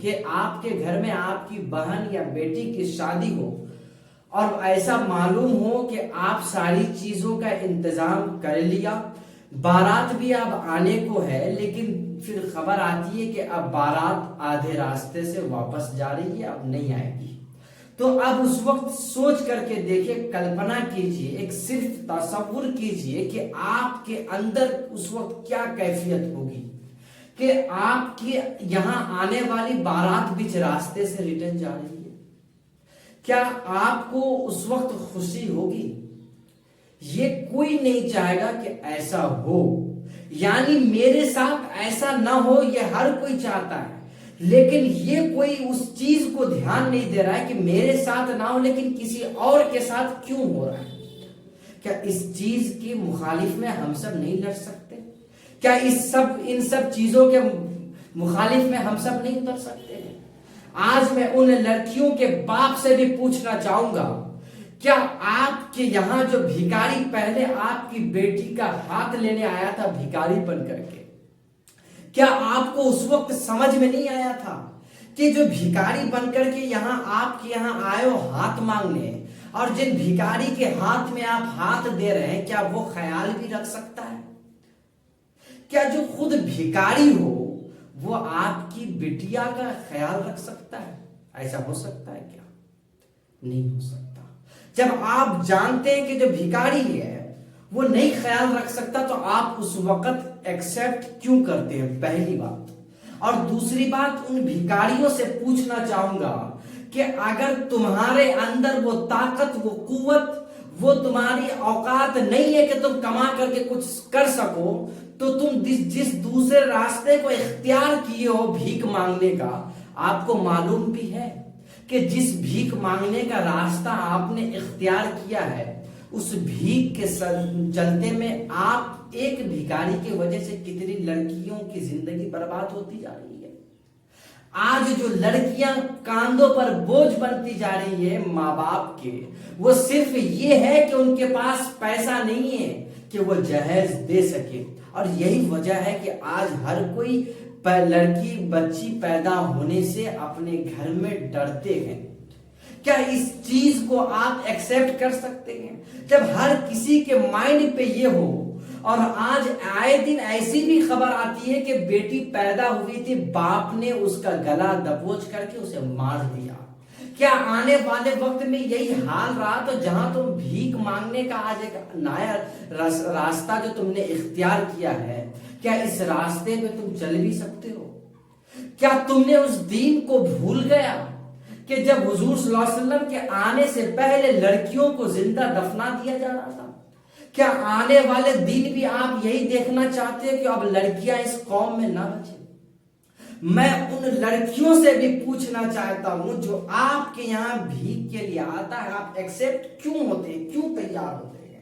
کہ آپ کے گھر میں آپ کی بہن یا بیٹی کی شادی ہو اور ایسا معلوم ہو کہ آپ ساری چیزوں کا انتظام کر لیا، بارات بھی اب آنے کو ہے، لیکن پھر خبر آتی ہے کہ اب بارات آدھے راستے سے واپس جا رہی ہے، اب نہیں آئے گی، تو اب اس وقت سوچ کر کے دیکھیں، کلپنا کیجئے، ایک صرف تصور کیجئے کہ آپ کے اندر اس وقت کیا کیفیت ہوگی کہ آپ کی یہاں آنے والی بارات بیچ راستے سے ریٹرن جا رہی ہے۔ کیا آپ کو اس وقت خوشی ہوگی؟ یہ کوئی نہیں چاہے گا کہ ایسا ہو، یعنی میرے ساتھ ایسا نہ ہو، یہ ہر کوئی چاہتا ہے، لیکن یہ کوئی اس چیز کو دھیان نہیں دے رہا ہے کہ میرے ساتھ نہ ہو لیکن کسی اور کے ساتھ کیوں ہو رہا ہے۔ کیا اس چیز کی مخالف میں ہم سب نہیں لڑ سکتے؟ کیا ان سب چیزوں کے مخالف میں ہم سب نہیں اتر سکتے ہیں؟ آج میں ان لڑکیوں کے باپ سے بھی پوچھنا چاہوں گا، کیا آپ کے یہاں جو بھیکاری پہلے آپ کی بیٹی کا ہاتھ لینے آیا تھا بھیکاری بن کر کے، کیا آپ کو اس وقت سمجھ میں نہیں آیا تھا کہ جو بھیکاری بن کر کے یہاں آپ کے یہاں آئے ہو ہاتھ مانگنے، اور جن بھیکاری کے ہاتھ میں آپ ہاتھ دے رہے ہیں، کیا وہ خیال بھی رکھ سکتا ہے؟ کیا جو خود بھیکاری ہو وہ آپ کی بٹیا کا خیال رکھ سکتا ہے؟ ایسا ہو سکتا ہے کیا؟ نہیں ہو سکتا۔ جب آپ جانتے ہیں کہ جو بھیکاری ہے وہ نہیں خیال رکھ سکتا تو آپ اس وقت ایکسپٹ کیوں کرتے ہیں؟ پہلی بات۔ اور دوسری بات، ان بھیکاریوں سے پوچھنا چاہوں گا کہ اگر تمہارے اندر وہ طاقت، وہ قوت، وہ تمہاری اوقات نہیں ہے کہ تم کما کر کے کچھ کر سکو، تو تم جس دوسرے راستے کو اختیار کیے ہو بھیک مانگنے کا، آپ کو معلوم بھی ہے کہ جس بھیک مانگنے کا راستہ آپ نے اختیار کیا ہے، اس بھیک کے چلتے میں آپ ایک بھیکاری کی وجہ سے کتنی لڑکیوں کی زندگی برباد ہوتی جا رہی ہے۔ آج جو لڑکیاں کاندھوں پر بوجھ بنتی جا رہی ہے ماں باپ کے، وہ صرف یہ ہے کہ ان کے پاس پیسہ نہیں ہے کہ وہ جہیز دے سکے، اور یہی وجہ ہے کہ آج ہر کوئی لڑکی بچی پیدا ہونے سے اپنے گھر میں ڈرتے ہیں۔ کیا اس چیز کو آپ ایکسپٹ کر سکتے ہیں جب ہر کسی کے مائنڈ پہ یہ ہو؟ اور آج آئے دن ایسی بھی خبر آتی ہے کہ بیٹی پیدا ہوئی تھی، باپ نے اس کا گلا دبوچ کر کے اسے مار دیا۔ کیا آنے والے وقت میں یہی حال رہا تو جہاں تم بھیک مانگنے کا آج ایک نیا راستہ جو تم نے اختیار کیا ہے، کیا اس راستے پہ تم چل بھی سکتے ہو؟ کیا تم نے اس دین کو بھول گیا کہ جب حضور صلی اللہ علیہ وسلم کے آنے سے پہلے لڑکیوں کو زندہ دفنا دیا جا رہا تھا؟ کیا آنے والے دن بھی آپ یہی دیکھنا چاہتے ہیں کہ اب لڑکیاں اس قوم میں نہ بچیں؟ میں ان لڑکیوں سے بھی پوچھنا چاہتا ہوں جو آپ کے یہاں بھیک کے لیے آتا ہے، آپ ایکسپٹ کیوں ہوتے ہیں، کیوں تیار ہوتے ہیں؟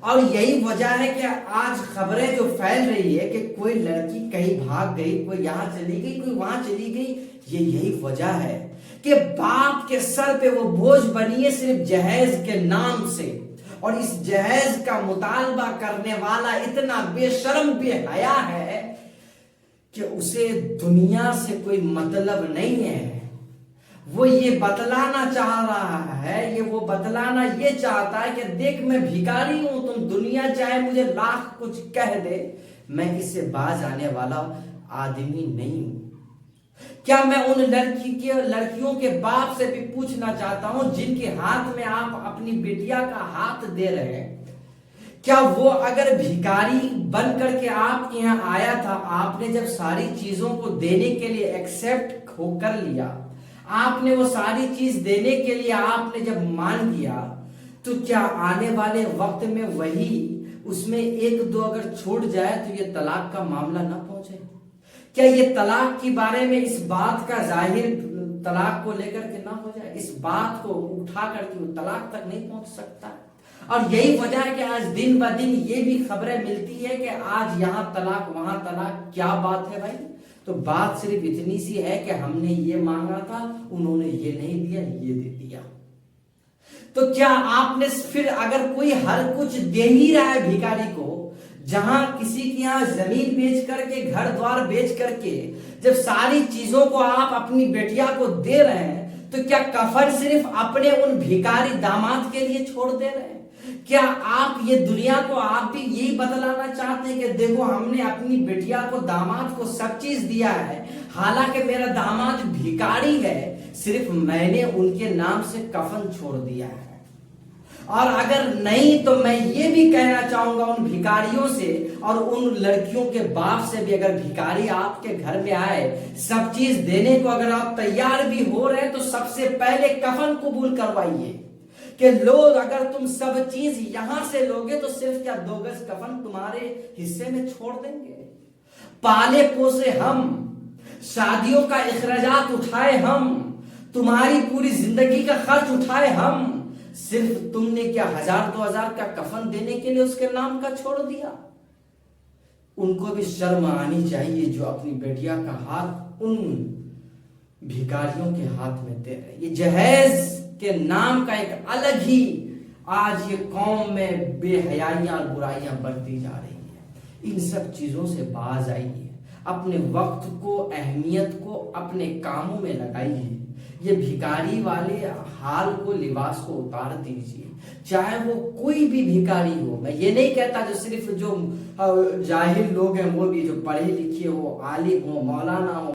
اور یہی وجہ ہے کہ آج خبریں جو پھیل رہی ہے کہ کوئی لڑکی کہیں بھاگ گئی، کوئی یہاں چلی گئی، کوئی وہاں چلی گئی، یہی وجہ ہے کہ باپ کے سر پہ وہ بوجھ بنی ہے صرف جہیز کے نام سے، اور اس جہیز کا مطالبہ کرنے والا اتنا بے شرم بے حیا ہے کہ اسے دنیا سے کوئی مطلب نہیں ہے۔ وہ یہ بتلانا چاہ رہا ہے، وہ بتلانا یہ چاہتا ہے کہ دیکھ میں بھیکاری ہوں، تم دنیا چاہے مجھے لاکھ کچھ کہہ دے، میں اس سے باز آنے والا آدمی نہیں ہوں۔ کیا میں ان لڑکیوں کے باپ سے بھی پوچھنا چاہتا ہوں جن کے ہاتھ میں آپ اپنی بیٹیا کا ہاتھ دے رہے ہیں، کیا وہ اگر بھیکاری بن کر کے آپ کے یہاں آیا تھا، آپ نے جب ساری چیزوں کو دینے کے لیے ایکسپٹ کر لیا، آپ نے وہ ساری چیز دینے کے لیے آپ نے جب مان گیا، تو کیا آنے والے وقت میں وہی اس میں ایک دو اگر چھوٹ جائے تو یہ طلاق کا معاملہ نہ پہنچے؟ کیا یہ طلاق کے بارے میں اس بات کا ظاہر طلاق کو لے کر کے نہ ہو جائے؟ اس بات کو اٹھا کر کے وہ طلاق تک نہیں پہنچ سکتا؟ اور یہی وجہ ہے کہ آج دن بہ دن یہ بھی خبریں ملتی ہے کہ آج یہاں طلاق وہاں طلاق۔ کیا بات ہے بھائی؟ تو بات صرف اتنی سی ہے کہ ہم نے یہ مانگا تھا، انہوں نے یہ نہیں دیا، یہ دے دیا۔ تو کیا آپ نے پھر اگر کوئی ہر کچھ دے ہی رہا ہے بھیکاری کو، جہاں کسی کی یہاں زمین بیچ کر کے، گھر دوار بیچ کر کے جب ساری چیزوں کو آپ اپنی بیٹیا کو دے رہے ہیں، تو کیا کفن صرف اپنے ان بھیکاری داماد کے لیے چھوڑ دے رہے ہیں؟ کیا آپ یہ دنیا کو آپ بھی یہی بتلانا چاہتے ہیں کہ دیکھو ہم نے اپنی بیٹیا کو، داماد کو سب چیز دیا ہے، حالانکہ میرا داماد بھیکاری ہے، صرف میں نے ان کے نام سے کفن چھوڑ دیا ہے؟ اور اگر نہیں تو میں یہ بھی کہنا چاہوں گا ان بھیکاریوں سے اور ان لڑکیوں کے باپ سے بھی، اگر بھیکاری آپ کے گھر میں آئے سب چیز دینے کو اگر آپ تیار بھی ہو رہے ہیں، تو سب سے پہلے کفن قبول کروائیے کہ لوگ اگر تم سب چیز یہاں سے لوگے تو صرف کیا 2 گز کفن تمہارے حصے میں چھوڑ دیں گے؟ پالے پوسے ہم، شادیوں کا اخراجات اٹھائے ہم، تمہاری پوری زندگی کا خرچ اٹھائے ہم، صرف تم نے کیا 1000-2000 کا کفن دینے کے لیے اس کے نام کا چھوڑ دیا؟ ان کو بھی شرم آنی چاہیے جو اپنی بیٹیا کا ہاتھ ان بھیکاریوں کے ہاتھ میں دے رہے۔ یہ جہیز کے نام کا ایک الگ ہی آج یہ قوم میں بے حیائیاں اور برائیاں بڑھتی جا رہی ہیں۔ ان سب چیزوں سے باز آئیے، اپنے وقت کو، اہمیت کو اپنے کاموں میں لگائیے۔ یہ بھیکاری والے حال کو، لباس کو اتار دیجیے، چاہے وہ کوئی بھی بھیکاری ہو۔ میں یہ نہیں کہتا جو صرف جو جاہل لوگ ہیں وہ بھی، جو پڑھے لکھے ہو، عالم ہو، مولانا ہو،